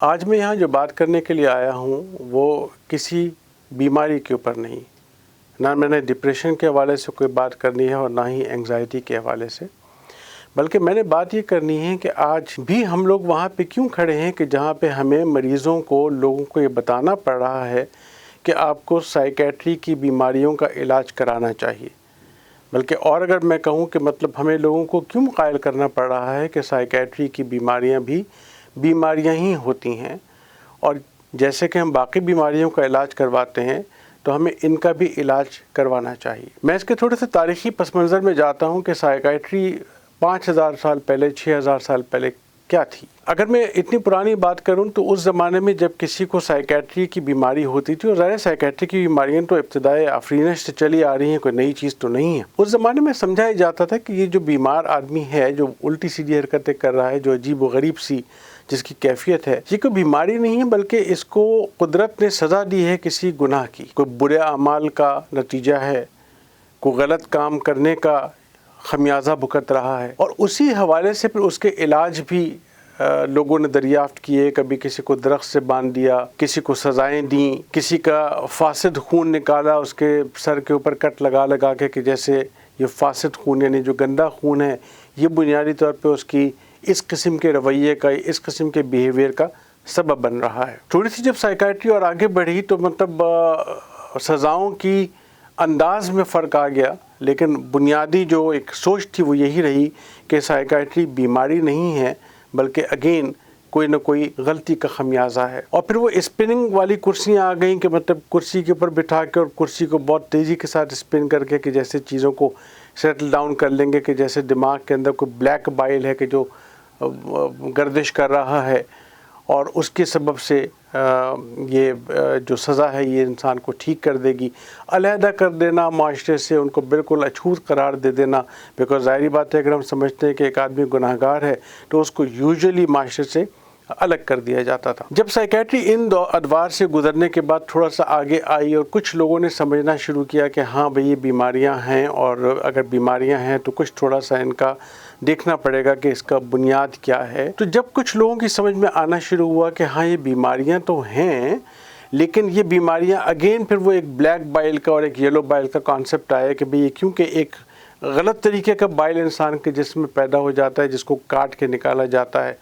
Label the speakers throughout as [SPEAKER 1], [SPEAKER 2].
[SPEAKER 1] آج میں یہاں جو بات کرنے کے لیے آیا ہوں وہ کسی بیماری کے اوپر نہیں، نہ میں نے ڈپریشن کے حوالے سے کوئی بات کرنی ہے اور نہ ہی اینگزائٹی کے حوالے سے، بلکہ میں نے بات یہ کرنی ہے کہ آج بھی ہم لوگ وہاں پہ کیوں کھڑے ہیں کہ جہاں پہ ہمیں مریضوں کو، لوگوں کو یہ بتانا پڑ رہا ہے کہ آپ کو سائیکیٹری کی بیماریوں کا علاج کرانا چاہیے، بلکہ اور اگر میں کہوں کہ مطلب ہمیں لوگوں کو کیوں قائل کرنا پڑ رہا ہے کہ سائیکیٹری کی بیماریاں بھی بیماریاں ہی ہوتی ہیں، اور جیسے کہ ہم باقی بیماریوں کا علاج کرواتے ہیں تو ہمیں ان کا بھی علاج کروانا چاہیے۔ میں اس کے تھوڑے سے تاریخی پس منظر میں جاتا ہوں کہ سائیکیٹری 5000 سال پہلے، 6000 سال پہلے کیا تھی۔ اگر میں اتنی پرانی بات کروں تو اس زمانے میں جب کسی کو سائیکیٹری کی بیماری ہوتی تھی، اور ظاہر سائیکیٹری کی بیماریاں تو ابتدائے آفرینش سے چلی آ رہی ہیں، کوئی نئی چیز تو نہیں ہے۔ اس زمانے میں سمجھایا جاتا تھا کہ یہ جو بیمار آدمی ہے، جو الٹی سیدھی حرکتیں کر رہا ہے، جو عجیب و غریب سی جس کی کیفیت ہے، یہ کوئی بیماری نہیں ہے، بلکہ اس کو قدرت نے سزا دی ہے کسی گناہ کی، کوئی برے اعمال کا نتیجہ ہے، کوئی غلط کام کرنے کا خمیازہ بھگت رہا ہے، اور اسی حوالے سے پھر اس کے علاج بھی لوگوں نے دریافت کیے۔ کبھی کسی کو درخت سے باندھ دیا، کسی کو سزائیں دیں، کسی کا فاسد خون نکالا اس کے سر کے اوپر کٹ لگا لگا کے کہ جیسے یہ فاسد خون یعنی جو گندا خون ہے یہ بنیادی طور پہ اس کی اس قسم کے رویے کا، اس قسم کے بیہیویئر کا سبب بن رہا ہے۔ تھوڑی سی جب سائیکیٹری اور آگے بڑھی تو مطلب سزاؤں کی انداز میں فرق آ گیا، لیکن بنیادی جو ایک سوچ تھی وہ یہی رہی کہ سائیکیٹری بیماری نہیں ہے، بلکہ اگین کوئی نہ کوئی غلطی کا خمیازہ ہے۔ اور پھر وہ اسپننگ والی کرسیاں آ گئیں کہ مطلب کرسی کے اوپر بٹھا کے اور کرسی کو بہت تیزی کے ساتھ اسپن کر کے کہ جیسے چیزوں کو سیٹل ڈاؤن کر لیں گے، کہ جیسے دماغ کے اندر کوئی بلیک بائل ہے کہ جو گردش کر رہا ہے، اور اس کے سبب سے یہ جو سزا ہے یہ انسان کو ٹھیک کر دے گی، علیحدہ کر دینا معاشرے سے، ان کو بالکل اچھوت قرار دے دینا۔ بیکاز ظاہری بات ہے اگر ہم سمجھتے ہیں کہ ایک آدمی گناہ گار ہے تو اس کو یوزلی معاشرے سے الگ کر دیا جاتا تھا۔ جب سائیکیٹری ان ادوار سے گزرنے کے بعد تھوڑا سا آگے آئی اور کچھ لوگوں نے سمجھنا شروع کیا کہ ہاں بھئی یہ بیماریاں ہیں، اور اگر بیماریاں ہیں تو کچھ تھوڑا سا ان کا دیکھنا پڑے گا کہ اس کا بنیاد کیا ہے، تو جب کچھ لوگوں کی سمجھ میں آنا شروع ہوا کہ ہاں یہ بیماریاں تو ہیں، لیکن یہ بیماریاں اگین پھر وہ ایک بلیک بائل کا اور ایک یلو بائل کا کانسیپٹ آیا کہ بھئی کیونکہ ایک غلط طریقے کا بائل انسان کے جسم میں پیدا ہو جاتا ہے جس کو کاٹ کے نکالا جاتا ہے،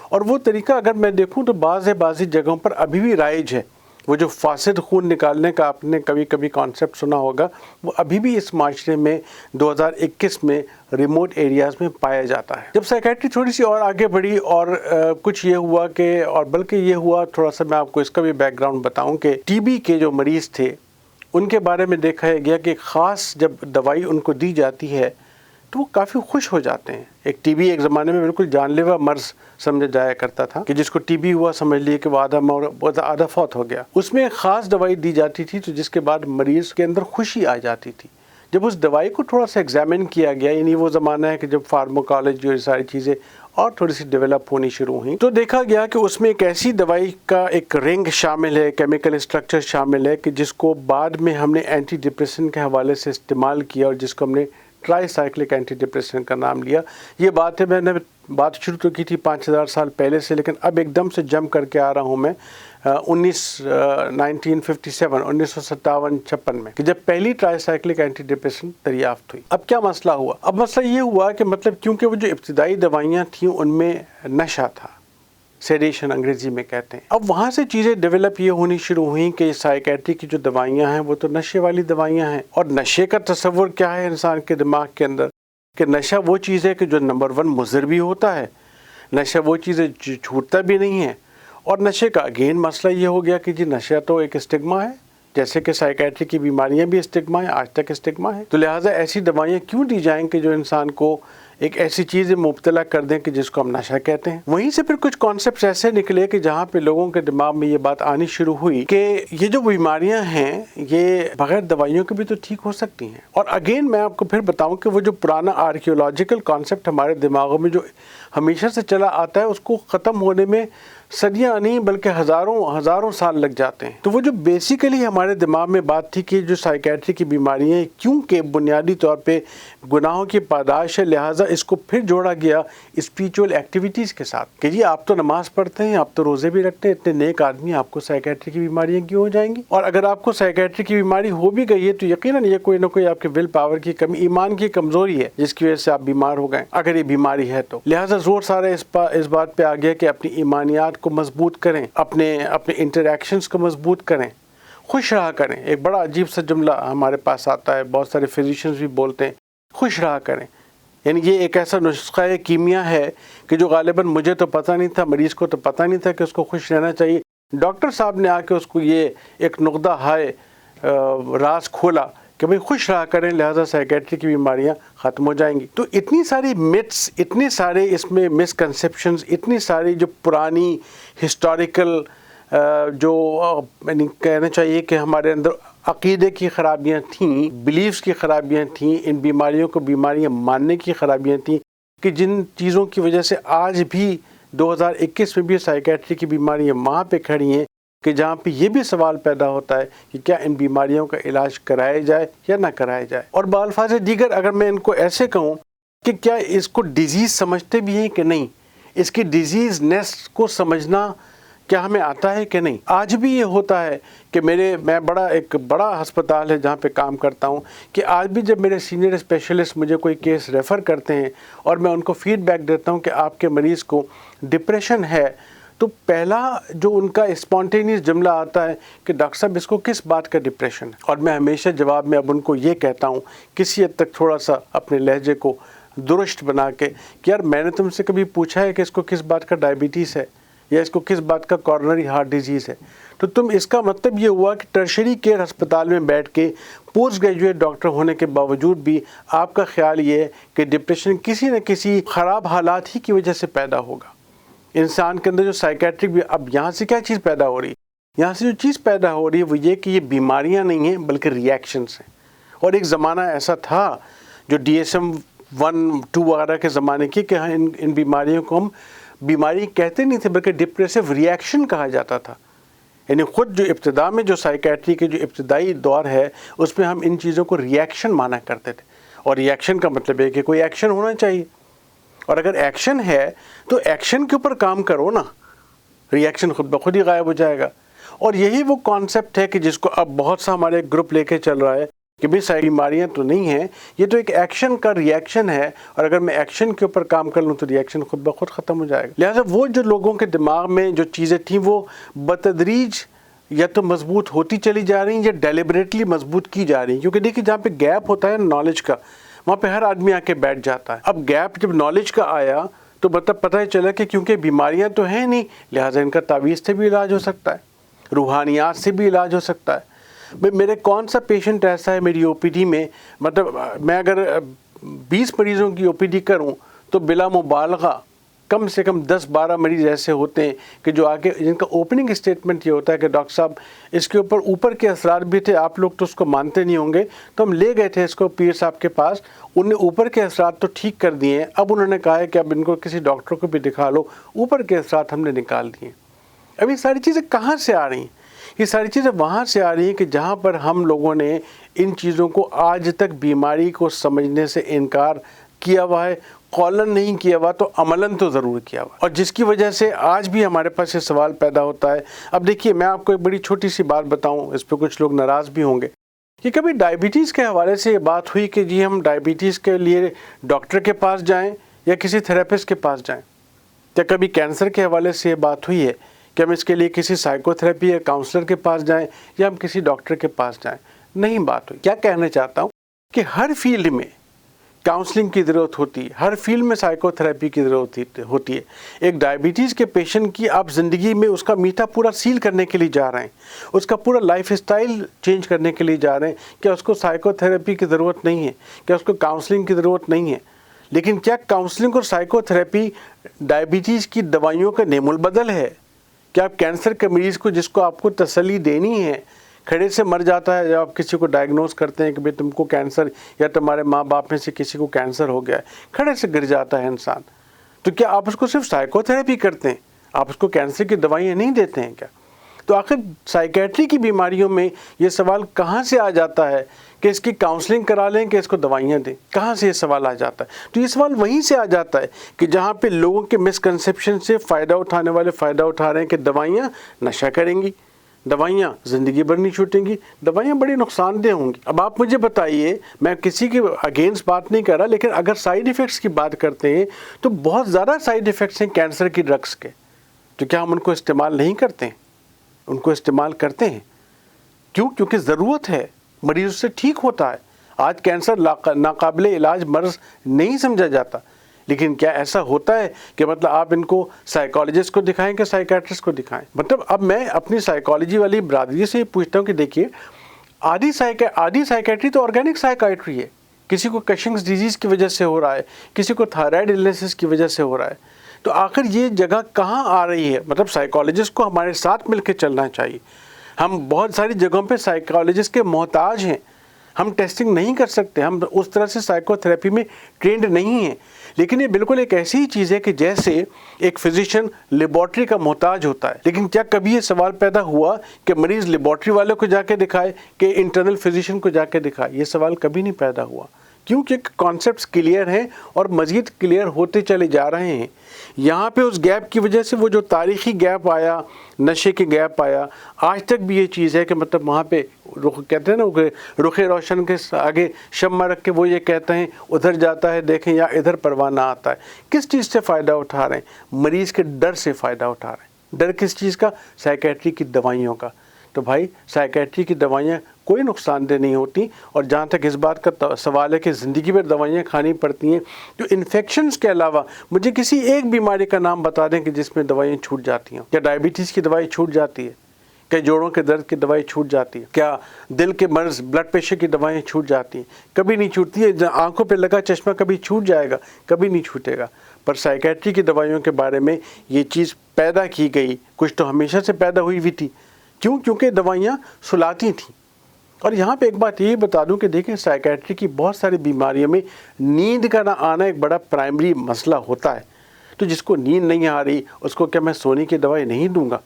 [SPEAKER 1] اور وہ طریقہ اگر میں دیکھوں تو بعض جگہوں پر ابھی بھی رائج ہے۔ وہ جو فاسد خون نکالنے کا آپ نے کبھی کبھی کانسیپٹ سنا ہوگا، وہ ابھی بھی اس معاشرے میں 2021 میں ریموٹ ایریاز میں پایا جاتا ہے۔ جب سائیکیٹری تھوڑی سی اور آگے بڑھی اور کچھ یہ ہوا کہ، اور بلکہ یہ ہوا تھوڑا سا میں آپ کو اس کا بھی بیک گراؤنڈ بتاؤں کہ ٹی بی کے جو مریض تھے ان کے بارے میں دیکھا گیا کہ خاص جب دوائی ان کو دی جاتی ہے تو وہ کافی خوش ہو جاتے ہیں۔ ایک ٹی بی ایک زمانے میں بالکل جان لیوا مرض سمجھا جایا کرتا تھا کہ جس کو ٹی بی ہوا سمجھ لیے کہ وہ آدھا فوت ہو گیا۔ اس میں ایک خاص دوائی دی جاتی تھی تو جس کے بعد مریض کے اندر خوشی آ جاتی تھی۔ جب اس دوائی کو تھوڑا سا ایگزامن کیا گیا، یعنی وہ زمانہ ہے کہ جب فارماکالوجی اور یہ ساری چیزیں اور تھوڑی سی ڈیولپ ہونی شروع ہوئیں، تو دیکھا گیا کہ اس میں ایک ایسی دوائی کا ایک رنگ شامل ہے، کیمیکل اسٹرکچر شامل ہے کہ جس کو بعد میں ہم نے اینٹی ڈپریسنٹ کے حوالے سے استعمال کیا اور جس کو ہم نے ٹرائی سائیکلک اینٹی ڈپریسنٹ کا نام لیا۔ یہ بات ہے، میں نے بات شروع تو کی تھی 5000 سال پہلے سے، لیکن اب ایک دم سے جمپ کر کے آ رہا ہوں میں 1957 میں، کہ جب پہلی ٹرائی سائیکلک اینٹی ڈپریسنٹ دریافت ہوئی۔ اب کیا مسئلہ ہوا؟ اب مسئلہ یہ ہوا کہ مطلب کیونکہ وہ جو ابتدائی دوائیاں تھیں ان میں نشہ تھا، سیڈیشن انگریزی میں کہتے ہیں۔ اب وہاں سے چیزیں ڈیولپ یہ ہونی شروع ہوئیں کہ سائیکیٹری کی جو دوائیاں ہیں وہ تو نشے والی دوائیاں ہیں، اور نشے کا تصور کیا ہے انسان کے دماغ کے اندر کہ نشہ وہ چیز ہے کہ جو نمبر 1 مضر بھی ہوتا ہے، نشہ وہ چیز ہے جو چھوٹتا بھی نہیں ہے، اور نشے کا اگین مسئلہ یہ ہو گیا کہ جی نشہ تو ایک اسٹگما ہے، جیسے کہ سائیکیٹری کی بیماریاں بھی اسٹگما ہیں، آج تک اسٹگما ہے، تو لہٰذا ایسی دوائیاں کیوں دی جائیں کہ جو انسان کو ایک ایسی چیز مبتلا کر دیں کہ جس کو ہم نشہ کہتے ہیں۔ وہیں سے پھر کچھ کانسیپٹس ایسے نکلے کہ جہاں پہ لوگوں کے دماغ میں یہ بات آنی شروع ہوئی کہ یہ جو بیماریاں ہیں یہ بغیر دوائیوں کے بھی تو ٹھیک ہو سکتی ہیں۔ اور اگین میں آپ کو پھر بتاؤں کہ وہ جو پرانا آرکیولوجیکل کانسیپٹ ہمارے دماغوں میں جو ہمیشہ سے چلا آتا ہے اس کو ختم ہونے میں صدیاں نہیں بلکہ ہزاروں سال لگ جاتے ہیں۔ تو وہ جو بیسیکلی ہمارے دماغ میں بات تھی کہ جو سائیکیٹری کی بیماریاں کیونکہ بنیادی طور پہ گناہوں کی پاداش ہے، لہٰذا اس کو پھر جوڑا گیا اسپریچول ایکٹیویٹیز کے ساتھ کہ جی آپ تو نماز پڑھتے ہیں، آپ تو روزے بھی رکھتے ہیں، اتنے نیک آدمی، آپ کو سائیکیٹری کی بیماریاں کیوں ہو جائیں گی؟ اور اگر آپ کو سائیکیٹری کی بیماری ہو بھی گئی ہے تو یقیناً یہ کوئی نہ کوئی آپ کے ول پاور کی کمی، ایمان کی کمزوری ہے جس کی وجہ سے آپ بیمار ہو گئے اگر یہ بیماری ہے تو۔ لہٰذا زور سارا اس بات پہ آ گیا کہ اپنی ایمانیات کو مضبوط کریں، اپنے انٹریکشنز کو مضبوط کریں، خوش رہا کریں۔ ایک بڑا عجیب سا جملہ ہمارے پاس آتا ہے، بہت سارے فزیشینز بھی بولتے ہیں، خوش رہا کریں۔ یعنی یہ ایک ایسا نسخہ کیمیا ہے کہ جو غالباً مجھے تو پتہ نہیں تھا، مریض کو تو پتہ نہیں تھا کہ اس کو خوش رہنا چاہیے، ڈاکٹر صاحب نے آ کے اس کو یہ ایک نقطہ ہائے راز کھولا کہ بھئی خوش رہا کریں، لہٰذا سائیکیٹری کی بیماریاں ختم ہو جائیں گی۔ تو اتنی ساری متس، اتنے سارے اس میں مسکنسیپشنز، اتنی ساری جو پرانی ہسٹوریکل جو یعنی کہنا چاہیے کہ ہمارے اندر عقیدے کی خرابیاں تھیں، بلیفز کی خرابیاں تھیں، ان بیماریوں کو بیماریاں ماننے کی خرابیاں تھیں کہ جن چیزوں کی وجہ سے آج بھی 2021 میں بھی سائیکیٹری کی بیماریاں وہاں پہ کھڑی ہیں کہ جہاں پہ یہ بھی سوال پیدا ہوتا ہے کہ کیا ان بیماریوں کا علاج کرایا جائے یا نہ کرایا جائے۔ اور بالفاظ دیگر اگر میں ان کو ایسے کہوں کہ کیا اس کو ڈیزیز سمجھتے بھی ہیں کہ نہیں، اس کی ڈیزیز نیس کو سمجھنا کیا ہمیں آتا ہے کہ نہیں۔ آج بھی یہ ہوتا ہے کہ میں ایک بڑا ہسپتال ہے جہاں پہ کام کرتا ہوں کہ آج بھی جب میرے سینئر اسپیشلسٹ مجھے کوئی کیس ریفر کرتے ہیں اور میں ان کو فیڈ بیک دیتا ہوں کہ آپ کے مریض کو ڈپریشن ہے، تو پہلا جو ان کا اسپونٹینیس جملہ آتا ہے کہ ڈاکٹر صاحب اس کو کس بات کا ڈپریشن ہے؟ اور میں ہمیشہ جواب میں اب ان کو یہ کہتا ہوں کسی حد تک تھوڑا سا اپنے لہجے کو درست بنا کے کہ یار میں نے تم سے کبھی پوچھا ہے کہ اس کو کس بات کا ڈائبٹیز ہے یا اس کو کس بات کا کارنری ہارٹ ڈیزیز ہے؟ تو تم اس کا مطلب یہ ہوا کہ ٹرشری کیئر ہسپتال میں بیٹھ کے پوسٹ گریجویٹ ڈاکٹر ہونے کے باوجود بھی آپ کا خیال یہ ہے کہ ڈپریشن کسی نہ کسی خراب حالات ہی کی وجہ سے پیدا ہوگا۔ انسان کے اندر جو سائیکیٹرک بھی، اب یہاں سے کیا چیز پیدا ہو رہی ہے؟ یہاں سے جو چیز پیدا ہو رہی ہے وہ یہ کہ یہ بیماریاں نہیں ہیں بلکہ ریئیکشنز ہیں۔ اور ایک زمانہ ایسا تھا جو DSM 1, 2 وغیرہ کے زمانے کی کہ ان بیماریوں کو ہم بیماری کہتے نہیں تھے بلکہ ڈپریسو ریئیکشن کہا جاتا تھا۔ یعنی خود جو ابتدا میں جو سائیکیٹری کے جو ابتدائی دور ہے اس میں ہم ان چیزوں کو ریئیکشن مانا کرتے تھے، اور ریئیکشن کا مطلب ہے کہ کوئی ایکشن ہونا چاہیے، اور اگر ایکشن ہے تو ایکشن کے اوپر کام کرو نا، ریئیکشن خود بخود ہی غائب ہو جائے گا۔ اور یہی وہ کانسیپٹ ہے کہ جس کو اب بہت سا ہمارے گروپ لے کے چل رہا ہے کہ بھئی بیماریاں تو نہیں ہیں، یہ تو ایک ایکشن کا ریئیکشن ہے، اور اگر میں ایکشن کے اوپر کام کر لوں تو ریئیکشن خود بخود ختم ہو جائے گا۔ لہٰذا وہ جو لوگوں کے دماغ میں جو چیزیں تھیں وہ بتدریج یا تو مضبوط ہوتی چلی جا رہی ہیں یا ڈیلیبریٹلی مضبوط کی جا رہی ہیں، کیونکہ دیکھیے جہاں پہ گیپ ہوتا ہے نالج کا وہاں پہ ہر آدمی آ کے بیٹھ جاتا ہے۔ اب گیپ جب نالج کا آیا تو مطلب پتہ ہی چلا کہ کیونکہ بیماریاں تو ہیں نہیں لہٰذا ان کا تعویذ سے بھی علاج ہو سکتا ہے، روحانیات سے بھی علاج ہو سکتا ہے۔ میرے کون سا پیشنٹ ایسا ہے میری OPD میں، مطلب میں اگر 20 مریضوں کی OPD کروں تو بلا مبالغہ کم سے کم 10-12 مریض ایسے ہوتے ہیں کہ جو آگے جن کا اوپننگ اسٹیٹمنٹ یہ ہوتا ہے کہ ڈاکٹر صاحب اس کے اوپر کے اثرات بھی تھے، آپ لوگ تو اس کو مانتے نہیں ہوں گے، تو ہم لے گئے تھے اس کو پیر صاحب کے پاس، انہوں نے اوپر کے اثرات تو ٹھیک کر دیے ہیں، اب انہوں نے کہا ہے کہ اب ان کو کسی ڈاکٹر کو بھی دکھا لو، اوپر کے اثرات ہم نے نکال دیے۔ اب یہ ساری چیزیں کہاں سے آ رہی ہیں؟ یہ ساری چیزیں وہاں سے آ رہی ہیں کہ جہاں پر ہم لوگوں نے ان چیزوں کو آج تک بیماری کو سمجھنے سے انکار کیا ہوا ہے، قولاً نہیں کیا ہوا تو عملاً تو ضرور کیا ہوا، اور جس کی وجہ سے آج بھی ہمارے پاس یہ سوال پیدا ہوتا ہے۔ اب دیکھیے میں آپ کو ایک بڑی چھوٹی سی بات بتاؤں، اس پہ کچھ لوگ ناراض بھی ہوں گے کہ کبھی ڈائبٹیز کے حوالے سے یہ بات ہوئی کہ جی ہم ڈائبٹیز کے لیے ڈاکٹر کے پاس جائیں یا کسی تھراپسٹ کے پاس جائیں، یا کبھی کینسر کے حوالے سے یہ بات ہوئی ہے کہ ہم اس کے لیے کسی سائیکو تھراپی یا کاؤنسلر کے پاس جائیں یا ہم کسی ڈاکٹر کے پاس جائیں؟ نہیں بات ہوئی۔ کیا کہنا چاہتا ہوں کہ ہر فیلڈ میں کاؤنسلنگ کی ضرورت ہوتی ہے، ہر فیلڈ میں سائیکو تھراپی کی ضرورت ہوتی ہے۔ ایک ڈائبٹیز کے پیشنٹ کی آپ زندگی میں اس کا میٹھا پورا سیل کرنے کے لیے جا رہے ہیں، اس کا پورا لائف اسٹائل چینج کرنے کے لیے جا رہے ہیں، کیا اس کو سائیکو تھراپی کی ضرورت نہیں ہے؟ کیا اس کو کاؤنسلنگ کی ضرورت نہیں ہے؟ لیکن کیا کاؤنسلنگ اور سائیکو تھراپی ڈائبٹیز کی دوائیوں کا نعم البدل ہے؟ کیا آپ کینسر کے مریض کو جس کو آپ کو تسلی دینی ہے کھڑے سے مر جاتا ہے، جب آپ کسی کو ڈائگنوز کرتے ہیں کہ بھئی تم کو کینسر یا تمہارے ماں باپ میں سے کسی کو کینسر ہو گیا ہے، کھڑے سے گر جاتا ہے انسان، تو کیا آپ اس کو صرف سائیکو تھراپی کرتے ہیں؟ آپ اس کو کینسر کی دوائیاں نہیں دیتے ہیں کیا؟ تو آخر سائیکیٹری کی بیماریوں میں یہ سوال کہاں سے آ جاتا ہے کہ اس کی کاؤنسلنگ کرا لیں کہ اس کو دوائیاں دیں؟ کہاں سے یہ سوال آ جاتا ہے؟ تو یہ سوال وہیں سے آ جاتا ہے کہ جہاں پہ لوگوں کے مسکنسیپشن سے فائدہ اٹھانے والے فائدہ اٹھا رہے ہیں کہ دوائیاں نشہ کریں گی، دوائیاں زندگی بھر نہیں چھوٹیں گی، دوائیاں بڑی نقصان دہ ہوں گی۔ اب آپ مجھے بتائیے، میں کسی کے اگینسٹ بات نہیں کر رہا، لیکن اگر سائیڈ ایفیکٹس کی بات کرتے ہیں تو بہت زیادہ سائیڈ ایفیکٹس ہیں کینسر کی ڈرگس کے، تو کیا ہم ان کو استعمال نہیں کرتے ہیں؟ ان کو استعمال کرتے ہیں۔ کیوں؟ کیونکہ ضرورت ہے، مریض سے ٹھیک ہوتا ہے۔ آج کینسر ناقابل علاج مرض نہیں سمجھا جاتا، لیکن کیا ایسا ہوتا ہے کہ مطلب آپ ان کو سائیکالوجسٹ کو دکھائیں کہ سائیکیٹرسٹ کو دکھائیں؟ مطلب اب میں اپنی سائیکالوجی والی برادری سے یہ پوچھتا ہوں کہ دیکھیے، آدھی سائیکیٹری تو آرگینک سائیکیٹری ہے، کسی کو کشنگز ڈیزیز کی وجہ سے ہو رہا ہے، کسی کو تھائرائڈ النیسز کی وجہ سے ہو رہا ہے، تو آخر یہ جگہ کہاں آ رہی ہے؟ مطلب سائیکالوجسٹ کو ہمارے ساتھ مل کے چلنا چاہیے۔ ہم بہت ساری جگہوں پہ سائیکالوجسٹ کے محتاج ہیں، ہم ٹیسٹنگ نہیں کر سکتے، ہم اس طرح سے سائیکو تھراپی میں ٹرینڈ نہیں ہیں، لیکن یہ بالکل ایک ایسی ہی چیز ہے کہ جیسے ایک فزیشین لیبارٹری کا محتاج ہوتا ہے۔ لیکن کیا کبھی یہ سوال پیدا ہوا کہ مریض لیبارٹری والوں کو جا کے دکھائے کہ انٹرنل فزیشین کو جا کے دکھائے؟ یہ سوال کبھی نہیں پیدا ہوا، کیونکہ کانسیپٹس کلیئر ہیں اور مزید کلیئر ہوتے چلے جا رہے ہیں۔ یہاں پہ اس گیپ کی وجہ سے وہ جو تاریخی گیپ آیا، نشے کی گیپ آیا، آج تک بھی یہ چیز ہے کہ مطلب وہاں پہ کہتے ہیں نا کہ رخ روشن کے آگے شمع رکھ کے وہ یہ کہتے ہیں ادھر جاتا ہے دیکھیں یا ادھر پروانہ آتا ہے۔ کس چیز سے فائدہ اٹھا رہے ہیں؟ مریض کے ڈر سے فائدہ اٹھا رہے ہیں۔ ڈر کس چیز کا؟ سائیکیٹری کی دوائیوں کا۔ تو بھائی سائیکیٹری کی دوائیاں کوئی نقصان دہ نہیں ہوتی، اور جہاں تک اس بات کا سوال ہے کہ زندگی بھر دوائیاں کھانی پڑتی ہیں، تو انفیکشنز کے علاوہ مجھے کسی ایک بیماری کا نام بتا دیں کہ جس میں دوائیاں چھوٹ جاتی ہیں۔ کیا ڈائبٹیز کی دوائی چھوٹ جاتی ہے؟ کیا جوڑوں کے درد کی دوائی چھوٹ جاتی ہے؟ کیا دل کے مرض بلڈ پریشر کی دوائیں چھوٹ جاتی ہیں؟ کبھی نہیں چھوٹتی ہے۔ آنکھوں پہ لگا چشمہ کبھی چھوٹ جائے گا؟ کبھی نہیں چھوٹے گا۔ پر سائیکیٹری کی دوائیوں کے بارے میں یہ چیز پیدا کی گئی، کچھ تو ہمیشہ سے پیدا ہوئی ہوئی تھی۔ کیوں؟ کیونکہ دوائیاں سلاتی تھیں۔ اور یہاں پہ ایک بات یہ بتا دوں کہ دیکھیں، سائیکیٹری کی بہت ساری بیماریوں میں نیند کا نہ آنا ایک بڑا پرائمری مسئلہ ہوتا ہے۔ تو جس کو نیند نہیں آ رہی اس کو کیا میں سونے کی دوائی نہیں دوں گا؟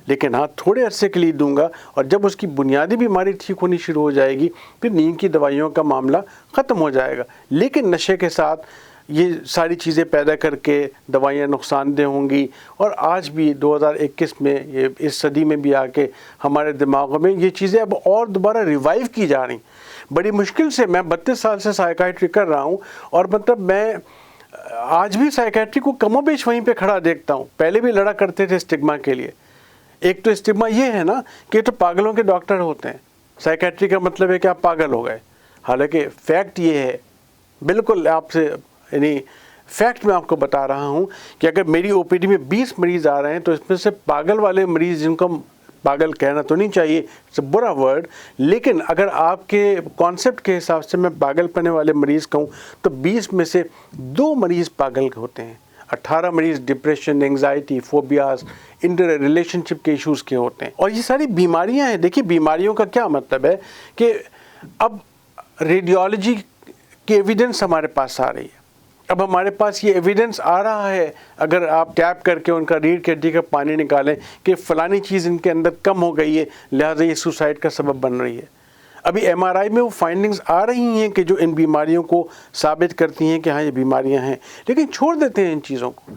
[SPEAKER 1] لیکن ہاں تھوڑے عرصے کے لیے دوں گا، اور جب اس کی بنیادی بیماری ٹھیک ہونی شروع ہو جائے گی پھر نیند کی دوائیوں کا معاملہ ختم ہو جائے گا۔ لیکن نشے کے ساتھ یہ ساری چیزیں پیدا کر کے دوائیاں نقصان دہ ہوں گی، اور آج بھی 2021 میں یہ اس صدی میں بھی آ کے ہمارے دماغوں میں یہ چیزیں اب اور دوبارہ ریوائیو کی جا رہی ہیں۔ بڑی مشکل سے، میں 32 سال سے سائیکیٹری کر رہا ہوں، اور مطلب میں آج بھی سائیکیٹری کو کم و بیش وہیں پہ کھڑا دیکھتا ہوں۔ پہلے بھی لڑا کرتے تھے اسٹگما کے لیے۔ ایک تو اسٹگما یہ ہے نا کہ تو پاگلوں کے ڈاکٹر ہوتے ہیں، سائیکیٹری کا مطلب ہے کہ آپ پاگل ہو گئے، حالانکہ فیکٹ یہ ہے، بالکل آپ سے یعنی فیکٹ میں آپ کو بتا رہا ہوں کہ اگر میری او پی ڈی میں 20 مریض آ رہے ہیں تو اس میں سے پاگل والے مریض، جن کو پاگل کہنا تو نہیں چاہیے، اٹس اے برا ورڈ، لیکن اگر آپ کے کانسیپٹ کے حساب سے میں پاگل پنے والے مریض کہوں تو 20 میں سے 2 مریض پاگل ہوتے ہیں، 18 مریض depression, anxiety, phobias, inter relationship کے ایشوز کے ہوتے ہیں۔ اور یہ ساری بیماریاں ہیں۔ دیکھیے بیماریوں کا کیا مطلب ہے کہ اب ریڈیولوجی کی ایویڈنس ہمارے پاس آ رہی ہے۔ اب ہمارے پاس یہ ایویڈنس آ رہا ہے، اگر آپ ٹیپ کر کے ان کا ریڑھ کی ہڈی کا پانی نکالیں کہ فلانی چیز ان کے اندر کم ہو گئی ہے، لہٰذا یہ سوسائڈ کا سبب بن رہی ہے۔ ابھی ایم آر آئی میں وہ فائنڈنگز آ رہی ہیں کہ جو ان بیماریوں کو ثابت کرتی ہیں کہ ہاں یہ بیماریاں ہیں، لیکن چھوڑ دیتے ہیں ان چیزوں کو۔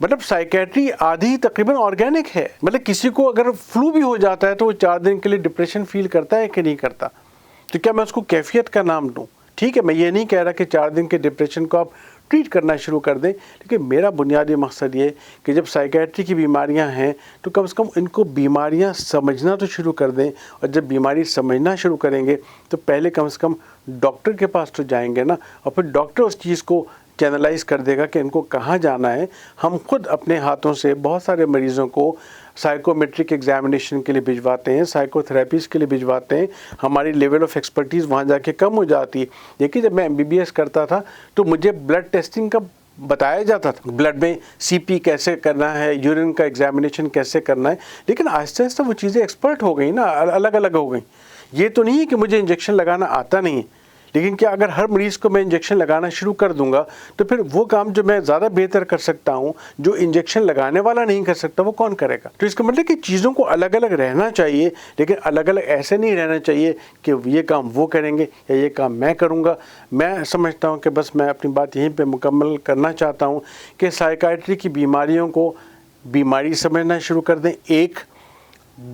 [SPEAKER 1] مطلب سائیکیٹری آدھی تقریباً آرگینک ہے۔ مطلب کسی کو اگر فلو بھی ہو جاتا ہے تو وہ 4 دن کے لیے ڈپریشن فیل کرتا ہے کہ نہیں کرتا؟ تو کیا میں اس کو کیفیت کا نام دوں؟ ٹھیک ہے، میں یہ نہیں کہہ رہا کہ 4 دن کے ڈپریشن کو آپ ٹریٹ کرنا شروع کر دیں، لیکن میرا بنیادی مقصد یہ ہے کہ جب سائیکیٹری کی بیماریاں ہیں تو کم سے کم ان کو بیماریاں سمجھنا تو شروع کر دیں، اور جب بیماری سمجھنا شروع کریں گے تو پہلے کم سے کم ڈاکٹر کے پاس تو جائیں گے نا، اور پھر ڈاکٹر اس چیز کو چینلائز کر دے گا کہ ان کو کہاں جانا ہے۔ ہم خود اپنے ہاتھوں سے بہت سارے مریضوں کو سائیکومیٹرک ایگزامینیشن کے لیے بھجواتے ہیں، سائیکو تھراپیز کے لیے بھجواتے ہیں، ہماری لیول آف ایکسپرٹیز وہاں جا کے کم ہو جاتی ہے۔ دیکھیے جب میں MBBS کرتا تھا تو مجھے بلڈ ٹیسٹنگ کا بتایا جاتا تھا، بلڈ میں CP کیسے کرنا ہے، یورین کا ایگزامینیشن کیسے کرنا ہے، لیکن آہستہ آہستہ وہ چیزیں ایکسپرٹ ہو گئیں نا، الگ الگ ہو گئیں۔ یہ تو نہیں ہے کہ مجھے انجیکشن لگانا آتا نہیں ہے، لیکن کیا اگر ہر مریض کو میں انجیکشن لگانا شروع کر دوں گا تو پھر وہ کام جو میں زیادہ بہتر کر سکتا ہوں جو انجیکشن لگانے والا نہیں کر سکتا وہ کون کرے گا؟ تو اس کا مطلب کہ چیزوں کو الگ الگ رہنا چاہیے، لیکن الگ الگ ایسے نہیں رہنا چاہیے کہ یہ کام وہ کریں گے یا یہ کام میں کروں گا۔ میں سمجھتا ہوں کہ بس میں اپنی بات یہیں پہ مکمل کرنا چاہتا ہوں کہ سائیکائٹری کی بیماریوں کو بیماری سمجھنا شروع کر دیں، 1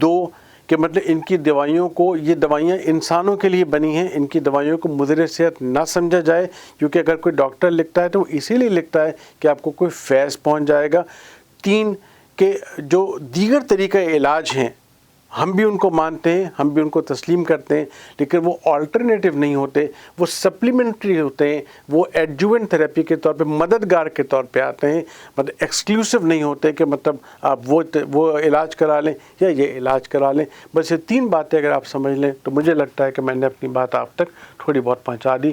[SPEAKER 1] 2 کہ مطلب ان کی دوائیوں کو، یہ دوائیاں انسانوں کے لیے بنی ہیں، ان کی دوائیوں کو مضر صحت نہ سمجھا جائے، کیونکہ اگر کوئی ڈاکٹر لکھتا ہے تو وہ اسی لیے لکھتا ہے کہ آپ کو کوئی فیض پہنچ جائے گا۔ 3 کہ جو دیگر طریقہ علاج ہیں ہم بھی ان کو مانتے ہیں، ہم بھی ان کو تسلیم کرتے ہیں، لیکن وہ آلٹرنیٹیو نہیں ہوتے، وہ سپلیمنٹری ہوتے ہیں، وہ ایڈجوینٹ تھراپی کے طور پہ، مددگار کے طور پہ آتے ہیں، مطلب ایکسکلوسیو نہیں ہوتے کہ مطلب آپ وہ علاج کرا لیں یا یہ علاج کرا لیں۔ بس یہ 3 باتیں اگر آپ سمجھ لیں تو مجھے لگتا ہے کہ میں نے اپنی بات آپ تک تھوڑی بہت پہنچا دی۔